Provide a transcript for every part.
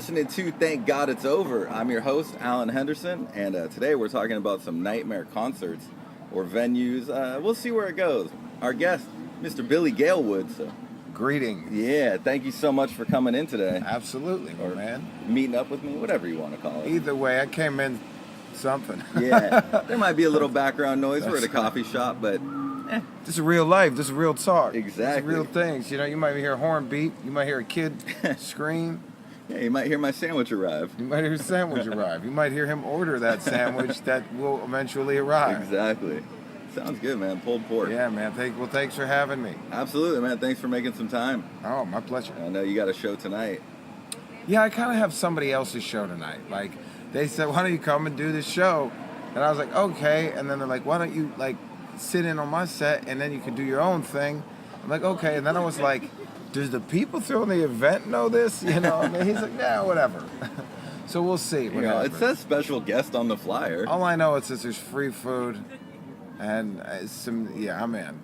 listening to Thank God It's Over. I'm your host, Alan Henderson, and today we're talking about some nightmare concerts or venues. We'll see where it goes. Our guest, Mr. Billy Galewood. So, greetings. yeah, thank you so much for coming in today. Absolutely, or man. Meeting up with me, whatever you want to call it. Either way, I came in something. Yeah, there might be a little background noise. We're at a coffee shop, but this is real life. This is real talk. Exactly. This is real things. You know, you might hear a horn beep. You might hear a kid scream. Yeah, you might hear my sandwich arrive. You might hear a sandwich arrive. You might hear him order that sandwich that will eventually arrive. Exactly. Sounds good, man. Pulled pork. Yeah, man. Thanks for having me. Absolutely, man. Thanks for making some time. Oh, my pleasure. I know you got a show tonight. Yeah, I kind of have somebody else's show tonight. Like, they said, why don't you come and do this show? And I was like, okay. And then they're like, why don't you, like, sit in on my set and then you can do your own thing? I'm like, okay. And then I was like, does the people throwing the event know this? You know, and he's like, yeah, whatever. So we'll see. You know, it says special guest on the flyer. All I know is that there's free food and I'm in.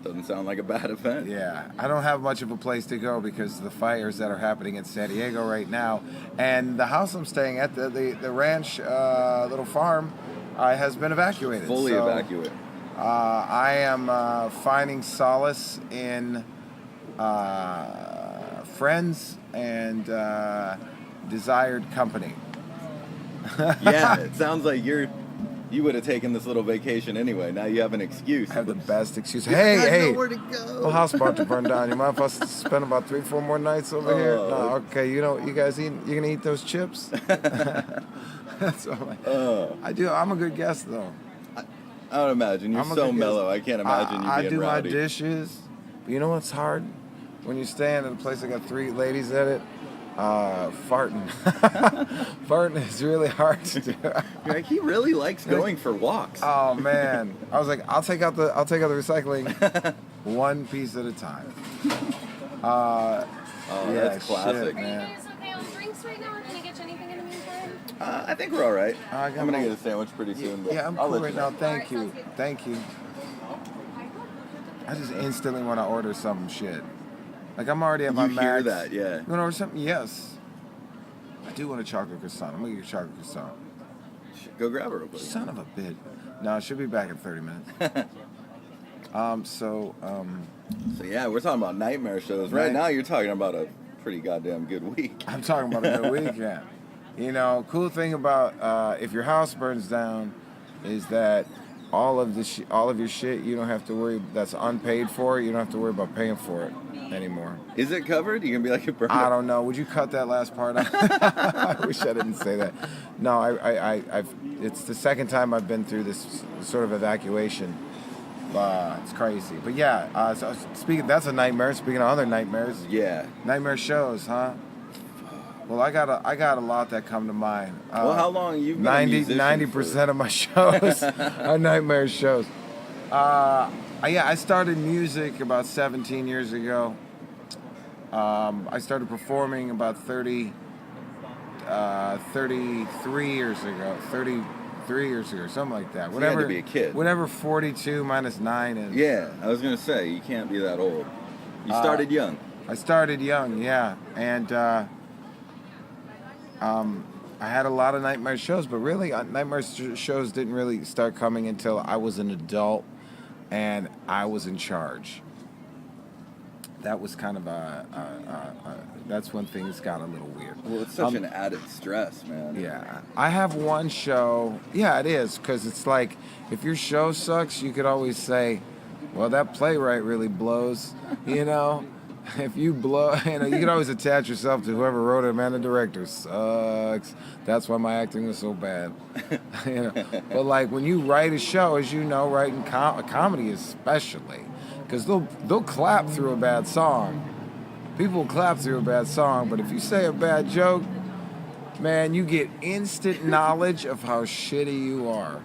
Doesn't sound like a bad event. Yeah, I don't have much of a place to go because of the fires that are happening in San Diego right now. And the house I'm staying at, the ranch, little farm, has been evacuated. Fully evacuated. I am finding solace in friends and desired company. Yeah, it sounds like you would have taken this little vacation anyway. Now you have an excuse. I have the best excuse. I Hey, nowhere to go. my house about to burn down. You mind if I spend about 3-4 more nights over here? No, okay. You know, you guys eat. You gonna eat those chips? That's all I do. I'm a good guest though. I would imagine you're so mellow. I can't imagine you being I do rowdy. my dishes. But you know what's hard? When you're staying at a place that got 3 ladies at it, farting. Farting is really hard to do. You're like, he really likes going for walks. Oh man, I was like, I'll take out the recycling one piece at a time. Oh, yeah, that's classic. shit, man. Are you guys okay on drinks right now, or can I get you anything in the meantime? I think we're all right. I got I'm gonna my- get a sandwich pretty soon. But Yeah, I'm I'll cool let right you now. know. Thank you. Thank you. I just instantly want to order some shit. Like I'm already at my You hear max. that, yeah. You want to order something? Yes. I do want a chocolate croissant. I'm gonna get a chocolate croissant. Go grab her real quick. Son of a bitch. No, I should be back in 30 minutes. So yeah, we're talking about nightmare shows. Right now, you're talking about a pretty goddamn good week. I'm talking about a good weekend. You know, cool thing about if your house burns down is that all of your shit you don't have to worry that's unpaid for. You don't have to worry about paying for it anymore. Is it covered? You gonna be like a burn? I don't know. Would you cut that last part out? I wish I didn't say that. No, I've. It's the second time I've been through this sort of evacuation. It's crazy, but yeah. So that's a nightmare. Speaking of other nightmares, Yeah. nightmare shows, huh? Well, I got a lot that come to mind. Well, how long you've been a musician 90% of my shows are nightmare shows. I started music about 17 years ago. I started performing about 33 years ago. 33 years ago, something like that. So you had to be a kid. Whatever 42 minus 9 is. Yeah, I was gonna say you can't be that old. You started young. I started young, yeah, and I had a lot of nightmare shows, but really, nightmare shows didn't really start coming until I was an adult and I was in charge. That was kind of that's when things got a little weird. Well, it's such an added stress, man. Yeah, I have one show. Yeah, it is, because it's like, if your show sucks, you could always say, well, that playwright really blows, you know? If you blow, you can always attach yourself to whoever wrote it. Man, the director sucks. That's why my acting was so bad. But like when you write a show, as you know, writing a comedy especially, because they'll clap through a bad song. People will clap through a bad song, but if you say a bad joke, man, you get instant knowledge of how shitty you are,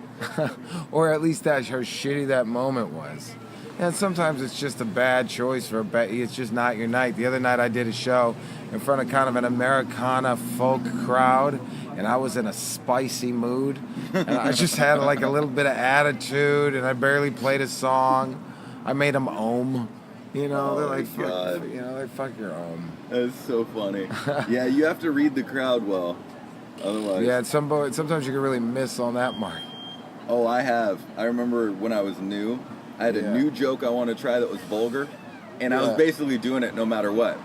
or at least how shitty that moment was. And sometimes it's just a bad choice for it's just not your night. The other night I did a show in front of kind of an Americana folk crowd, and I was in a spicy mood, and I just had like a little bit of attitude, and I barely played a song. I made them ohm, You know, they're Oh, like, my God. they fuck your own. That's so funny. Yeah, you have to read the crowd well. Otherwise. Yeah, and sometimes you can really miss on that mark. Oh, I have. I remember when I was new, I had a Yeah. new joke I wanted to try that was vulgar, and I was Yeah. basically doing it no matter what.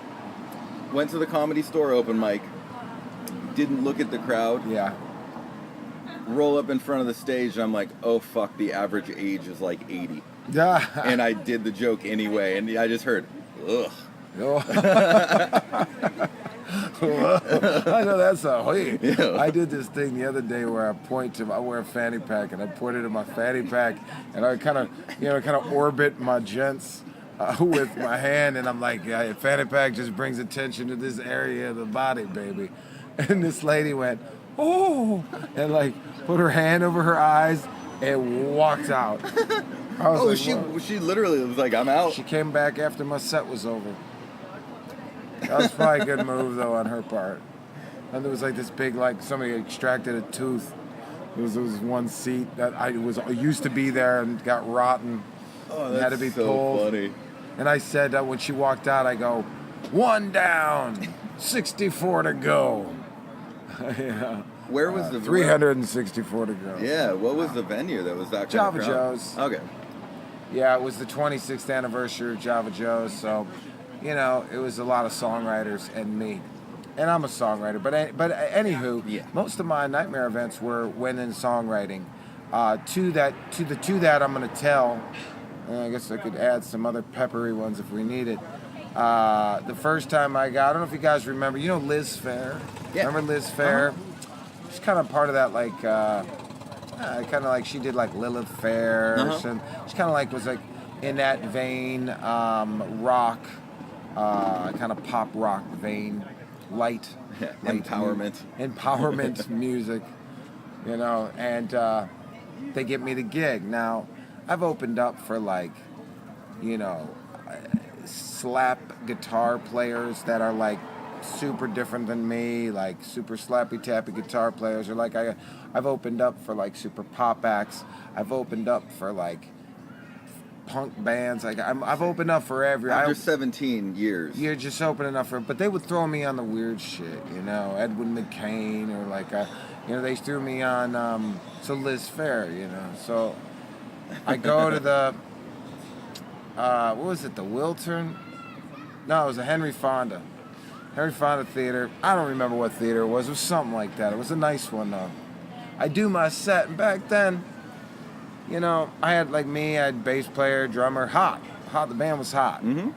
Went to the Comedy Store open mic, didn't look at the crowd, Yeah. roll up in front of the stage, and I'm like, oh fuck, the average age is like 80. Yeah. And I did the joke anyway, and I just heard, ugh. I know that's a hey. Yeah. I did this thing the other day where I wear a fanny pack and I pointed at my fanny pack and I kind of orbit my gents with my hand and I'm like, yeah, fanny pack just brings attention to this area of the body, baby. And this lady went, oh, and like put her hand over her eyes and walked out. I was Oh, like, "Whoa." she literally was like, I'm out. She came back after my set was over. That was probably a good move, though, on her part. And there was like this big, like somebody extracted a tooth. There was one seat that I used to be there and got rotten. Oh, and that's had to be so pulled. funny. And I said that when she walked out, I go, 1 down, 64 to go. Yeah. Where was the 364 to go. Yeah, what was the venue that was that kind Java of crowd? Joe's. Okay. Yeah, it was the 26th anniversary of Java Joe's, so, it was a lot of songwriters and me. And I'm a songwriter, but anywho, Yeah. most of my Nightmare events went in songwriting. To that I'm going to tell, and I guess I could add some other peppery ones if we need it. The first time I don't know if you guys remember, Liz Fair? Yeah. Remember Liz Fair? She's kind of part of that, like, kind of like she did like Lilith Fair. And she kind of like was like in that vein, rock, kind of pop rock vein, light empowerment music, and they give me the gig. Now, I've opened up for like, slap guitar players that are like super different than me, like super slappy tappy guitar players, or like I've opened up for like super pop acts. I've opened up for like punk bands. Like I've opened up for every. After 17 years. You're just opening up for, but they would throw me on the weird shit, Edwin McCain, or like they threw me on Liz Fair, So I go to the what was it, the Wiltern? No, it was the Henry Fonda Theater. I don't remember what theater it was. It was something like that. It was a nice one, though. I do my set, and back then, I had I had bass player, drummer, hot. The band was hot, and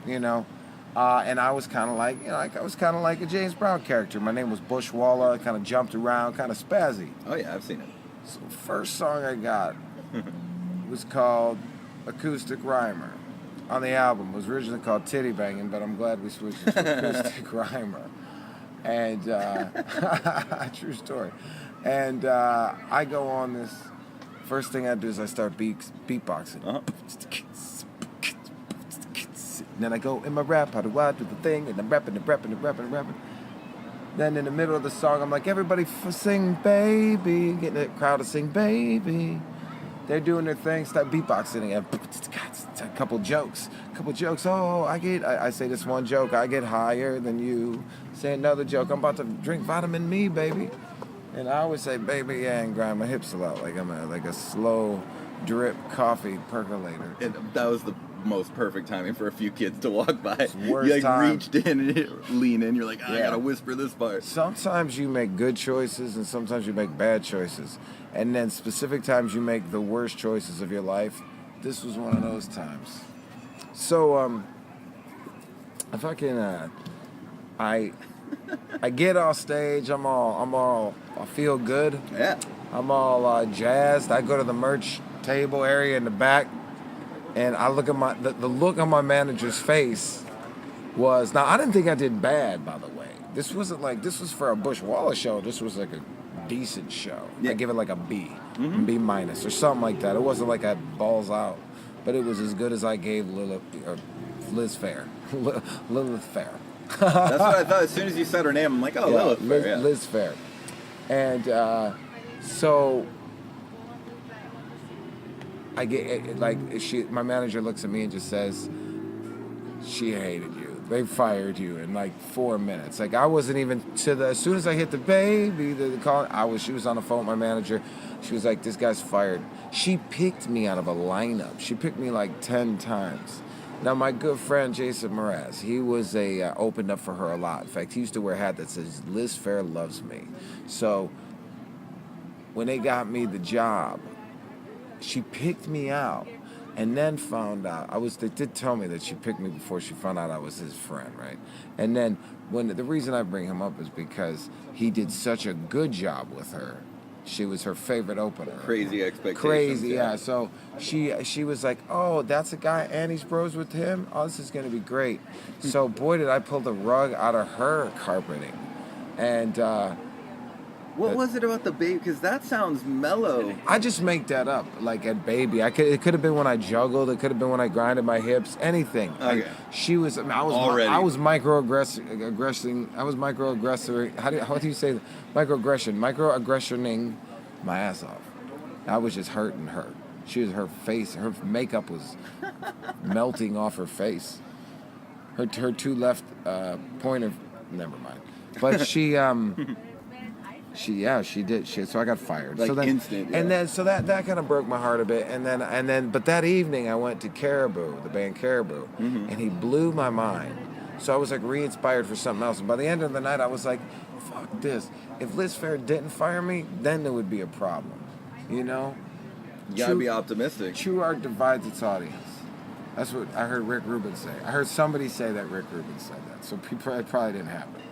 I was kind of like, I was kind of like a James Brown character. My name was Bushwalla. I kind of jumped around, kind of spazzy. Oh, yeah, I've seen it. So the first song I got was called Acoustic Rhymer. On the album. It was originally called Titty Banging, but I'm glad we switched it to Acoustic Rhymer. And, true story. And I go on this, first thing I do is I start beatboxing. And then I go, in my rap, how do I do the thing? And I'm rapping. Then in the middle of the song, I'm like, everybody sing baby. Getting the crowd to sing baby. They're doing their thing, start beatboxing again. A couple jokes. Oh, I say this one joke, I get higher than you. Say another joke, I'm about to drink vitamin me, baby. And I always say, baby, yeah, and grind my hips a lot, like I'm a slow drip coffee percolator. And that was the most perfect timing for a few kids to walk by. Worst You time. reached in and lean in. You're like, I gotta whisper this part. Sometimes you make good choices and sometimes you make bad choices. And then specific times you make the worst choices of your life. This was one of those times. So, I get off stage. I feel good. Yeah. I'm all jazzed. I go to the merch table area in the back, and I look at the look on my manager's face was, now I didn't think I did bad, by the way. This was for a Bushwalla show. This was like a decent show. Yeah. I give it like a B, B minus or something like that. It wasn't like I had balls out, but it was as good as I gave Liz Fair. Lilith Fair. That's what I thought. As soon as you said her name, I'm like, oh, Lilith Fair. Yeah. Liz Fair. And so I get my manager looks at me and just says, she hated you. They fired you in like 4 minutes. Like I wasn't even as soon as I hit the baby, the call, she was on the phone with my manager. She was like, this guy's fired. She picked me out of a lineup. She picked me like 10 times. Now my good friend Jason Mraz, he was opened up for her a lot. In fact, he used to wear a hat that says Liz Phair loves me. So when they got me the job, she picked me out. And then found out they did tell me that she picked me before she found out I was his friend, right? And then the reason I bring him up is because he did such a good job with her. She was her favorite opener. Crazy expectations. Crazy, yeah. So she was like, oh, that's a guy and he's bros with him? Oh, this is gonna be great. So boy did I pull the rug out of her carpeting. And what was it about the baby? Because that sounds mellow. I just make that up, like at baby. It could have been when I juggled. It could have been when I grinded my hips. Anything. Okay. I was microaggressing. I was microaggressor. How do you say that? Microaggressioning my ass off. I was just hurting her. Her face, her makeup was melting off her face. Her two left pointer. Never mind. But she did. So I got fired. Like so then, instant. Yeah. And then, so that kind of broke my heart a bit. And then, but that evening I went to Caribou, the band Caribou, and he blew my mind. So I was like re-inspired for something else. And by the end of the night, I was like, fuck this. If Liz Phair didn't fire me, then there would be a problem. You know? You gotta be optimistic. True art divides its audience. That's what I heard Rick Rubin say. I heard somebody say that Rick Rubin said that. So it probably didn't happen.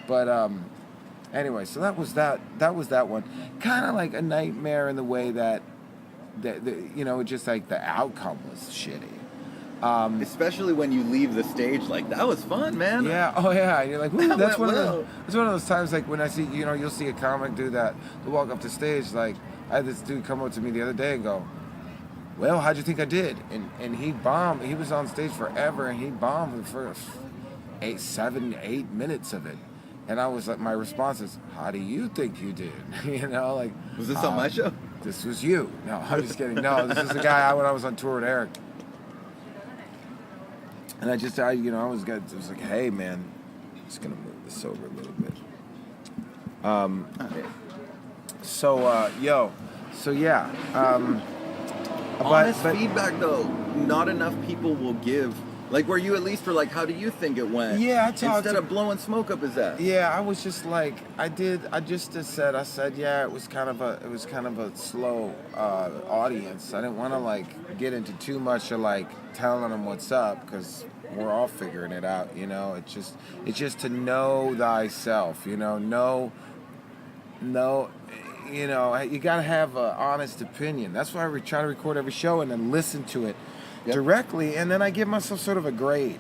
But, anyway, so that was that one. Kind of like a nightmare in the way that just like the outcome was shitty. Especially when you leave the stage, like that was fun, man. Yeah, oh yeah, and you're like, woo, that's one well. of those times like when I see, you'll see a comic do that, to walk up the stage. Like I had this dude come up to me the other day and go, well, how'd you think I did? And he bombed. He was on stage forever and he bombed the first 7, 8 minutes of it. And I was like, my response is, how do you think you did? Like. Was this on my show? This was you. No, I'm just kidding. No, this is the guy when I was on tour with Eric. And I was like, hey man, I'm just gonna move this over a little bit. Honest feedback though, not enough people will give. Like, were you at least for like, how do you think it went? Yeah, I talked instead of blowing smoke up his ass. Yeah, I was just like, I said, yeah, it was kind of a slow audience. I didn't want to like get into too much of like telling them what's up because we're all figuring it out. It's just to know thyself. You gotta have an honest opinion. That's why we try to record every show and then listen to it. Yep. Directly, and then I give myself sort of a grade.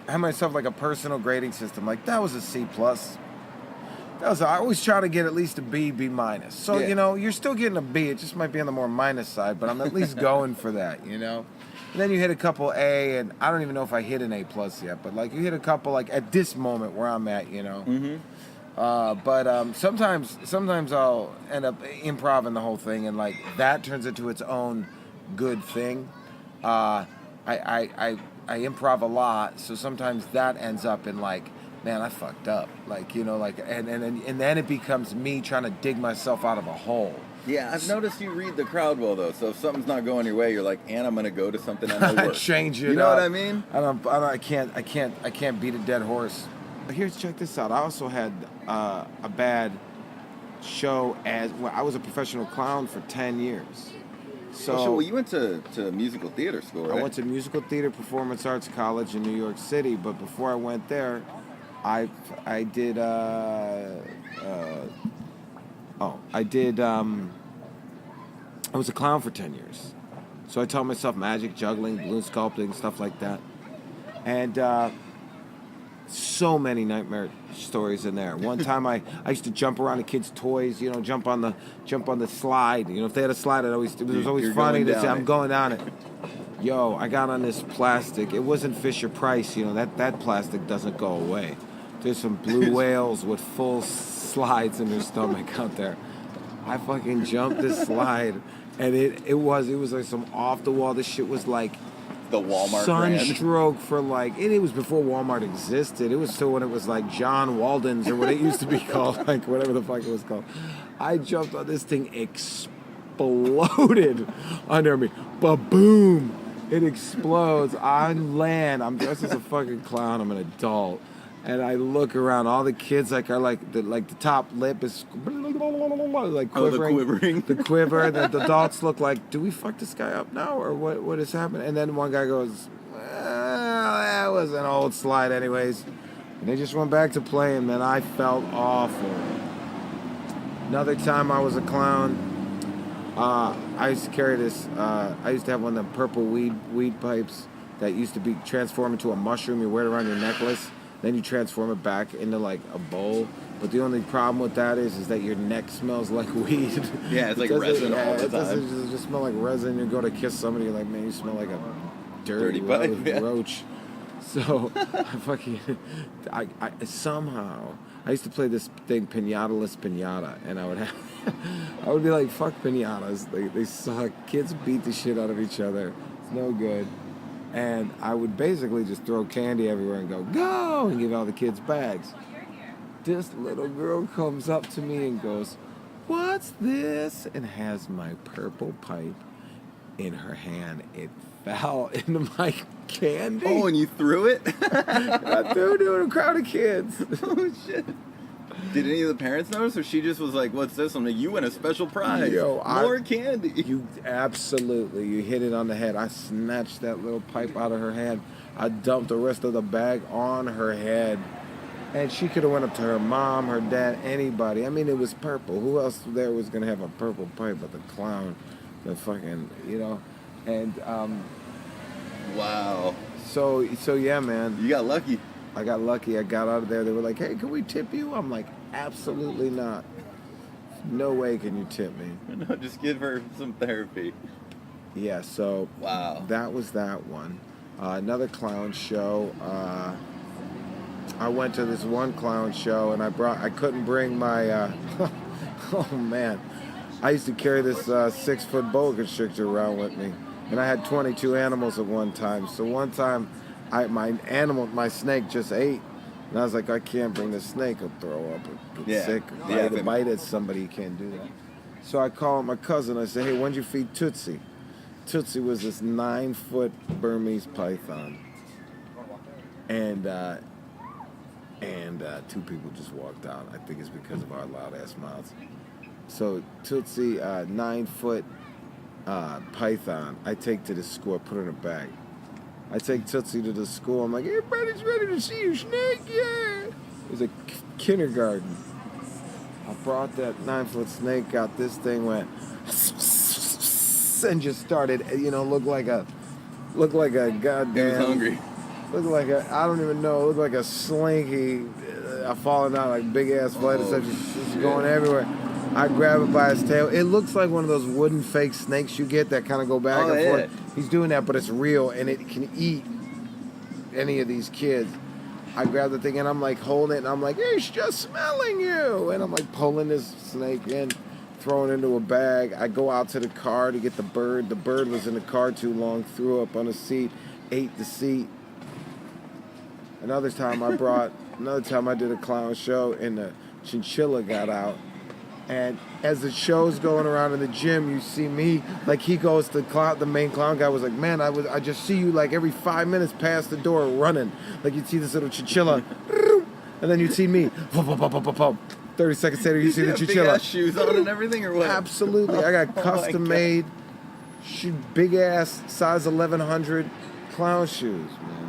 I have myself like a personal grading system. Like that was a C+. I always try to get at least a B, B minus. So you're still getting a B. It just might be on the more minus side, but I'm at least going for that. And then you hit a couple A, and I don't even know if I hit an A+ yet, but like you hit a couple like at this moment where I'm at. But sometimes I'll end up improvising the whole thing, and like that turns into its own good thing. I improv a lot, so sometimes that ends up in like, man, I fucked up, and then it becomes me trying to dig myself out of a hole. Yeah, I've noticed you read the crowd well though. So if something's not going your way, you're like, and I'm gonna go to something I know works. Change it. You know what I mean? I can't beat a dead horse. But check this out. I also had a bad show I was a professional clown for 10 years. So you went to musical theater school, right? I went to musical theater performance arts college in New York City, but before I went there, I was a clown for 10 years. So I taught myself magic, juggling, balloon sculpting, stuff like that. And so many nightmare stories in there. One time I used to jump around the kids' toys, jump on the slide. If they had a slide, it was always funny to say, I'm going down it. Yo, I got on this plastic. It wasn't Fisher Price, that plastic doesn't go away. There's some blue whales with full slides in their stomach out there. I fucking jumped this slide, and it was like some off the wall. This shit was like The Walmart brand. Sunstroke for like, and it was before Walmart existed. It was still when it was like John Walden's or what it used to be called, like whatever the fuck it was called. I jumped on this thing, exploded under me. Ba-boom! It explodes. I land. I'm dressed as a fucking clown. I'm an adult. And I look around. All the kids are like the top lip is like quivering. Oh, the quivering. The quiver. The adults look like, do we fuck this guy up now or what is happening? And then one guy goes, that was an old slide anyways. And they just went back to playing, man. I felt awful. Another time I was a clown. I used to carry this. I used to have one of the purple weed pipes that used to be transformed into a mushroom. You wear it around your necklace. Then you transform it back into like a bowl. But the only problem with that is that your neck smells like weed. Yeah, it's like resin all the time. It just smell like resin. You go to kiss somebody, you're like, man, you smell like a dirty roach. So I somehow I used to play this thing Pinata-less Pinata, and I would be like, fuck pinatas. They suck. Kids beat the shit out of each other. It's no good. And I would basically just throw candy everywhere and go, and give all the kids bags. This little girl comes up to me and goes, what's this? And has my purple pipe in her hand. It fell into my candy. Oh, and you threw it? I threw it to a crowd of kids. Oh, shit. Did any of the parents notice, or she just was like, what's this? I'm like, you win a special prize. More candy. You hit it on the head. I snatched that little pipe out of her hand. I dumped the rest of the bag on her head. And she could have went up to her mom, her dad, anybody. I mean, it was purple. Who else there was going to have a purple pipe but the clown? The fucking, And, wow. So yeah, man. You got lucky. I got lucky. I got out of there. They were like, hey, can we tip you? I'm like, absolutely not. No way can you tip me. No, just give her some therapy. Yeah, so wow. That was that one. Another clown show. I went to this one clown show, and I couldn't bring my, oh man. I used to carry this 6-foot boa constrictor around with me. And I had 22 animals at one time. So one time, my snake just ate. And I was like, I can't bring the snake. I'll throw up or get sick. Or bite at somebody. You can't do that. So I called my cousin. I said, hey, when'd you feed Tootsie? Tootsie was this 9-foot Burmese python. And two people just walked out. I think it's because of our loud-ass mouths. So Tootsie, 9-foot python, I take to the school. I put her in a bag. I take Tootsie to the school. I'm like, everybody's ready to see your snake, yeah. It was a kindergarten. I brought that 9-foot snake out. This thing went and just started, looked like a goddamn. He was hungry. Looked like I don't even know. Looked like a slinky. Falling out like big ass flight of stuff, just going everywhere. I grab it by his tail. It looks like one of those wooden fake snakes you get that kind of go back and forth. He's doing that, but it's real, and it can eat any of these kids. I grab the thing, and I'm like holding it, and I'm like, it's just smelling you. And I'm like pulling this snake in, throwing it into a bag. I go out to the car to get the bird. The bird was in the car too long, threw up on the seat, ate the seat. Another time I did a clown show, and the chinchilla got out. And as the show's going around in the gym, you see me, like he goes to the main clown guy was like, man, I just see you like every 5 minutes past the door running. Like you'd see this little chinchilla, and then you'd see me, 30 seconds later you see the chinchilla. Big ass shoes on and everything, or what? Absolutely. I got custom made, big ass, size 1100 clown shoes, man.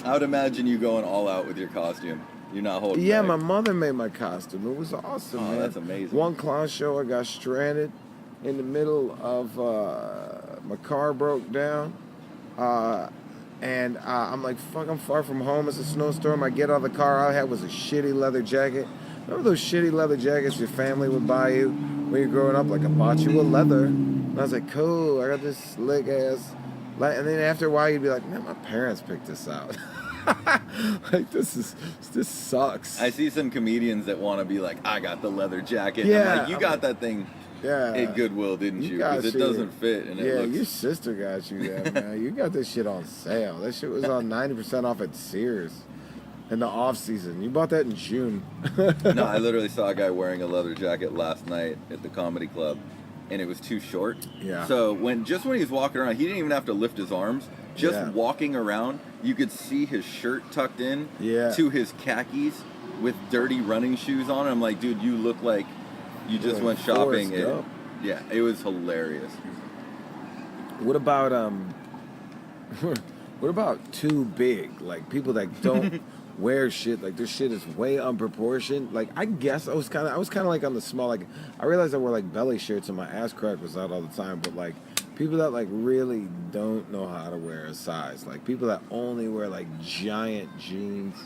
I would imagine you going all out with your costume. You're not holding back. My mother made my costume. It was awesome, man. That's amazing. One clown show, I got stranded in the middle of my car broke down, and I'm like, fuck, I'm far from home. It's a snowstorm. I get out of the car. All I had was a shitty leather jacket. Remember those shitty leather jackets your family would buy you when you're growing up? Like, I bought you a leather. And I was like, cool. I got this slick ass. And then after a while, you'd be like, man, my parents picked this out. Like, this sucks. I see some comedians that want to be like, I got the leather jacket. Yeah. I'm like, you got that thing Yeah. at Goodwill, didn't you? got Because it shit. doesn't fit, and it looks. Your sister got you that, man. You got this shit on sale. That shit was on 90% off at Sears in the off season. You bought that in June. No, I literally saw a guy wearing a leather jacket last night at the comedy club, and it was too short. Yeah. So when he was walking around, he didn't even have to lift his arms. Just Yeah. walking around, you could see his shirt tucked in to his khakis with dirty running shoes on. I'm like, dude, you look like you just went shopping. Yeah, it was hilarious. What about what about too big? Like people that don't wear shit, like their shit is way unproportioned. Like I guess I was kind of like on the small. Like I realized I wore like belly shirts and my ass crack was out all the time. But like people that like really don't know how to wear a size, like people that only wear like giant jeans.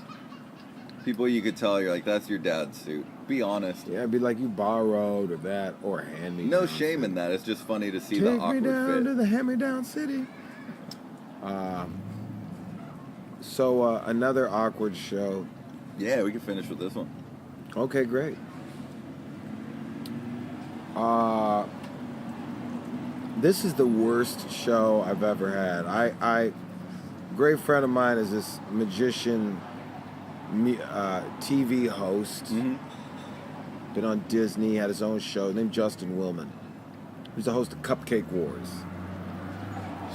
People you could tell, you're like, that's your dad's suit. Be honest. Yeah, it'd be like you borrowed or that or hand me. No shame in that. It's just funny to see the awkward Take me down fit. to the hand-me-down city. So another awkward show. Yeah, we can finish with this one. Okay, great. This is the worst show I've ever had. I great friend of mine is this magician, TV host. Mm-hmm. Been on Disney, had his own show named Justin Willman. He's the host of Cupcake Wars.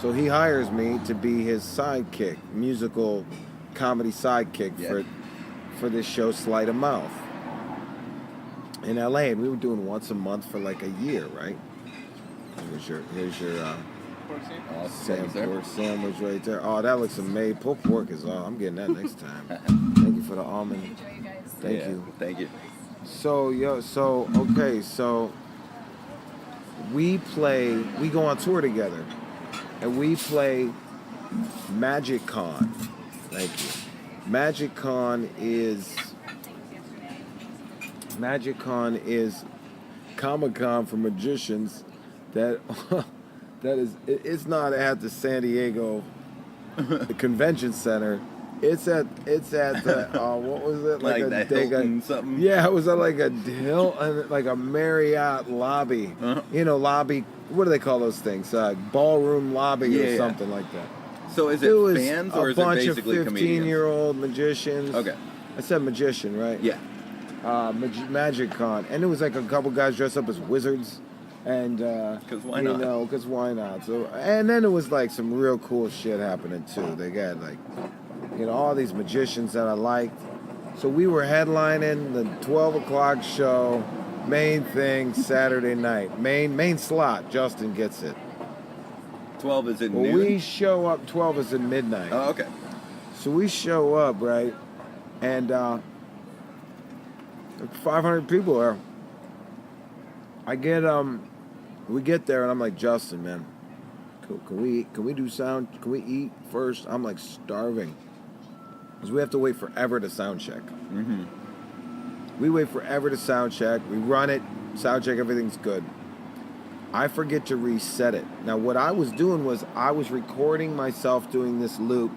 So he hires me to be his sidekick, musical comedy sidekick for this show Sleight of Mouth in LA, and we were doing once a month for like a year, right? Here's your Sam pork sandwich right there. Oh, that looks amazing. Pulled pork is all. I'm getting that next time. Thank you for the almond. Enjoy, you guys. Thank you. Thank you. So we go on tour together, and we play Magic Con. Thank you. Magic Con is Comic-Con for magicians. It's not at the San Diego Convention Center. It's at the what was it like a Hilton something? Yeah, it was at like a Hilton, like a Marriott lobby. Uh-huh. You know, lobby. What do they call those things? Ballroom lobby or something like that. So is It was fans or a is it bunch basically of comedians? 15-year-old magicians. Okay. I said magician, right? Yeah. Magic Con, and it was like a couple guys dressed up as wizards, and because why not? Because why not? So, and then it was like some real cool shit happening too. They got like, all these magicians that I liked. So we were headlining the 12 o'clock show, main thing Saturday night, main slot. Justin gets it. 12 is in Well, noon? we show up. 12 is at midnight. Oh, okay. So we show up, right, and 500 people there. We get there, and I'm like, Justin, man, can we do sound? Can we eat first? I'm like starving, because we have to wait forever to sound check. Mm-hmm. We wait forever to sound check. We run it, sound check, everything's good. I forget to reset it. Now, what I was doing was I was recording myself doing this loop,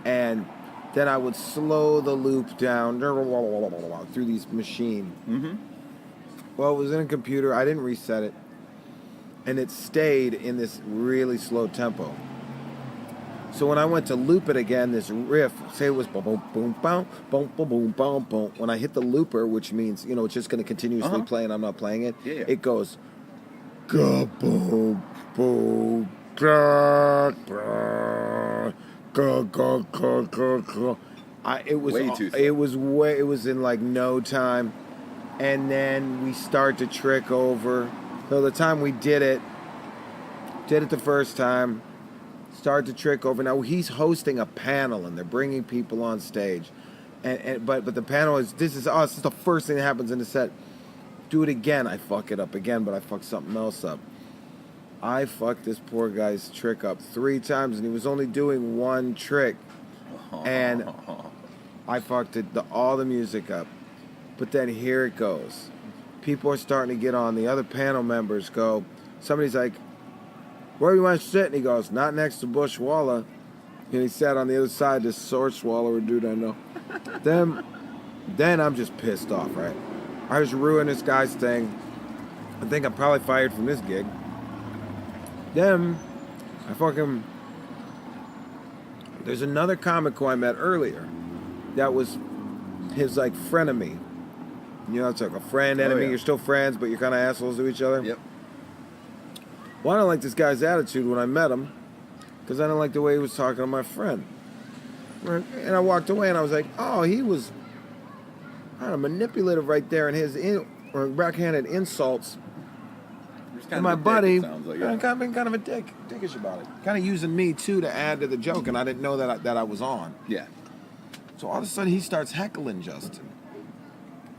and then I would slow the loop down through this machine. Mm-hmm. Well, it was in a computer. I didn't reset it, and it stayed in this really slow tempo. So when I went to loop it again, this riff, say it was boom, boom, boom, boom, boom, boom, boom, boom, boom. When I hit the looper, which means, it's just going to continuously play and I'm not playing it, it goes, ga, boom, boom, ga, ga, ga, ga, ga, ga, ga. It was in like no time. And then we start to trick over. So the time we did it the first time, start to trick over. Now he's hosting a panel and they're bringing people on stage, but the panel this is the first thing that happens in the set. Do it again. I fuck it up again, but I fuck something else up. I fucked this poor guy's trick up 3 times, and he was only doing one trick, and I fucked all the music up. But then here it goes. People are starting to get on. The other panel members go. Somebody's like, "Where do you want to sit?" And he goes, "Not next to Bushwalla." And he sat on the other side, this sword swallower dude I know. Then I'm just pissed off, right? I just ruined this guy's thing. I think I'm probably fired from this gig. Then there's another comic who I met earlier that was his like frenemy. You know, it's like a friend, enemy. You're still friends, but you're kind of assholes to each other. Yep. Well, I don't like this guy's attitude when I met him because I don't like the way he was talking to my friend. And I walked away and I was like, oh, he was kind of manipulative right there in his backhanded insults. And my buddy, kind of a dickish about it. Kind of using me too to add to the joke, and I didn't know that I was on. Yeah. So all of a sudden he starts heckling Justin.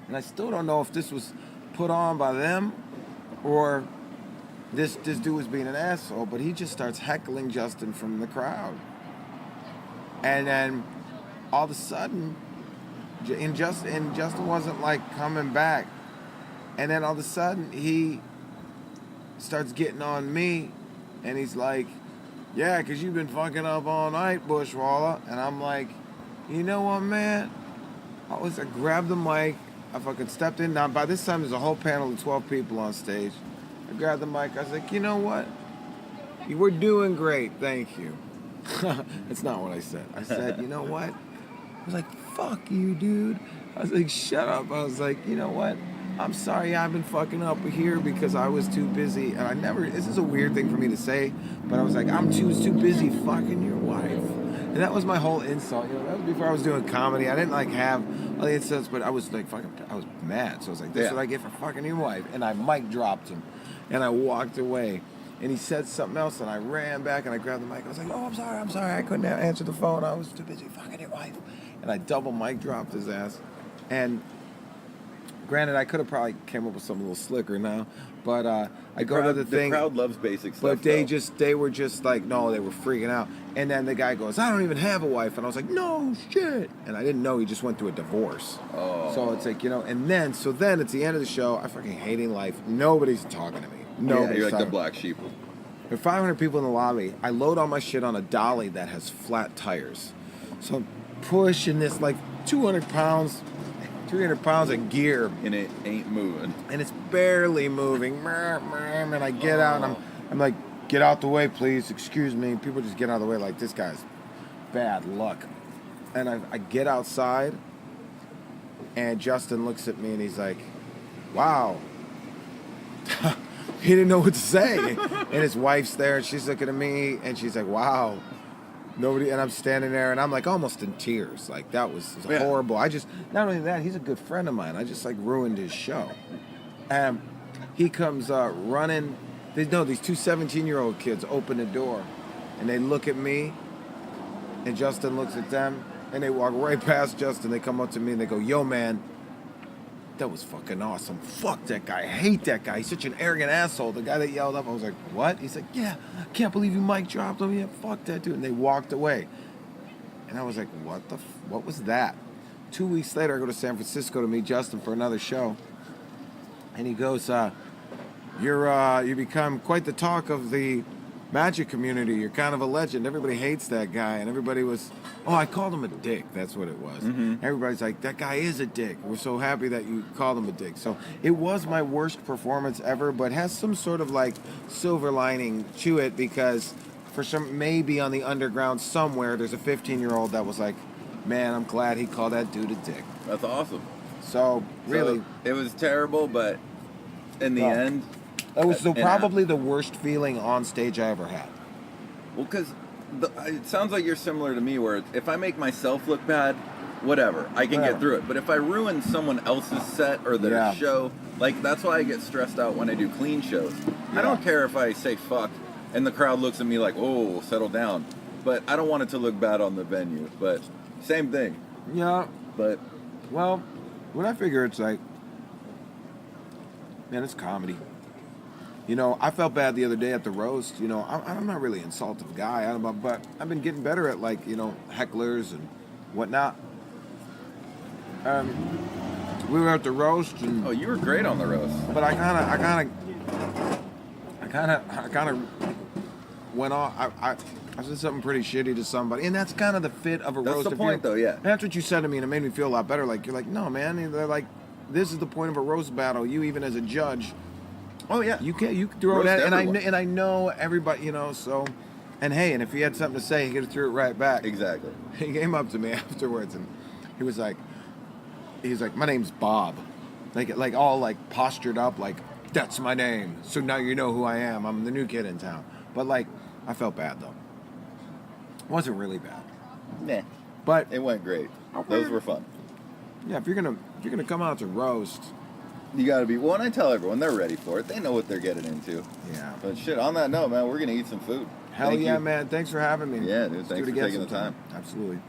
And I still don't know if this was put on by them or this dude was being an asshole, but he just starts heckling Justin from the crowd. And then all of a sudden, Justin wasn't like coming back. And then all of a sudden he starts getting on me and he's like, yeah, because you've been fucking up all night, Bushwalla. And I'm like, you know what, man? I grabbed the mic. I fucking stepped in. Now, by this time, there's a whole panel of 12 people on stage. I grabbed the mic. I was like, you know what? You were doing great. Thank you. That's not what I said. I said, you know what? I was like, fuck you, dude. I was like, shut up. I was like, you know what? I'm sorry I've been fucking up here because I was too busy. And this is a weird thing for me to say, but I was like, I was too busy fucking your wife. And that was my whole insult. You know, that was before I was doing comedy. I didn't like have all the insults, but I was like I was mad. So I was like, this is what I get for fucking your wife. And I mic dropped him. And I walked away. And he said something else, and I ran back and I grabbed the mic. I was like, oh, I'm sorry. I couldn't answer the phone. I was too busy fucking your wife. And I double mic dropped his ass. And granted, I could have probably came up with something a little slicker now, but I go to the thing. The crowd loves basic stuff. But they were just like, no, they were freaking out. And then the guy goes, I don't even have a wife. And I was like, no shit. And I didn't know he just went through a divorce. Oh. So it's like, you know, and then at the end of the show, I fucking hating life. Nobody's talking to me. Nobody's you're like the black sheep. There are 500 people in the lobby. I load all my shit on a dolly that has flat tires. So I'm pushing this like 300 pounds of gear. And it ain't moving. And it's barely moving. And I get out and I'm like, get out the way, please. Excuse me. People just get out of the way like this guy's bad luck. And I get outside and Justin looks at me and he's like, wow. He didn't know what to say. And his wife's there and she's looking at me and she's like, wow. Nobody, and I'm standing there and I'm like almost in tears. Like that was horrible. Not only that, he's a good friend of mine. I just like ruined his show. And he comes running. These two 17-year-old kids open the door and they look at me and Justin looks at them and they walk right past Justin. They come up to me and they go, yo, man, that was fucking awesome. Fuck that guy. I hate that guy. He's such an arrogant asshole. The guy that yelled up, I was like, what? He's like, yeah, I can't believe you mic dropped him. Yeah, fuck that dude. And they walked away. And I was like, what was that? 2 weeks later, I go to San Francisco to meet Justin for another show. And he goes, you become quite the talk of the magic community. You're kind of a legend. Everybody hates that guy. And everybody was, I called him a dick. That's what it was. Mm-hmm. Everybody's like, that guy is a dick. We're so happy that you called him a dick. So it was my worst performance ever, but has some sort of like silver lining to it because maybe on the underground somewhere, there's a 15-year-old that was like, man, I'm glad he called that dude a dick. That's awesome. So really. So it was terrible, but in the end. That was probably the worst feeling on stage I ever had. Well, because it sounds like you're similar to me, where if I make myself look bad, whatever, I can get through it. But if I ruin someone else's set or their show, like that's why I get stressed out when I do clean shows. Yeah. I don't care if I say fuck and the crowd looks at me like, oh, settle down. But I don't want it to look bad on the venue. But same thing. Yeah. But well, when I figure it's like, man, it's comedy. You know, I felt bad the other day at the roast. You know, I'm not really an insultive guy, but I've been getting better at, like, you know, hecklers and whatnot. We were at the roast, and you were great on the roast. But I kind of went off. I said something pretty shitty to somebody, and that's kind of the fit of a roast. That's the point, though. Yeah. That's what you said to me, and it made me feel a lot better. Like you're like, no, man. They're like, this is the point of a roast battle. You even as a judge. Oh yeah. You can throw Roast that, everyone. and I know everybody, so, and hey, and if he had something to say, he could have threw it right back. Exactly. He came up to me afterwards, and he was like, my name's Bob, like all like postured up, like that's my name. So now you know who I am. I'm the new kid in town. But like, I felt bad though. It wasn't really bad. Nah. But it went great. Those were fun. Yeah, if you're gonna come out to roast, you gotta be. Well, and I tell everyone they're ready for it. They know what they're getting into. Yeah. But shit, on that note, man, we're gonna eat some food. Hell yeah, man! Thanks for having me. Yeah, dude. Thanks for taking the time. Absolutely.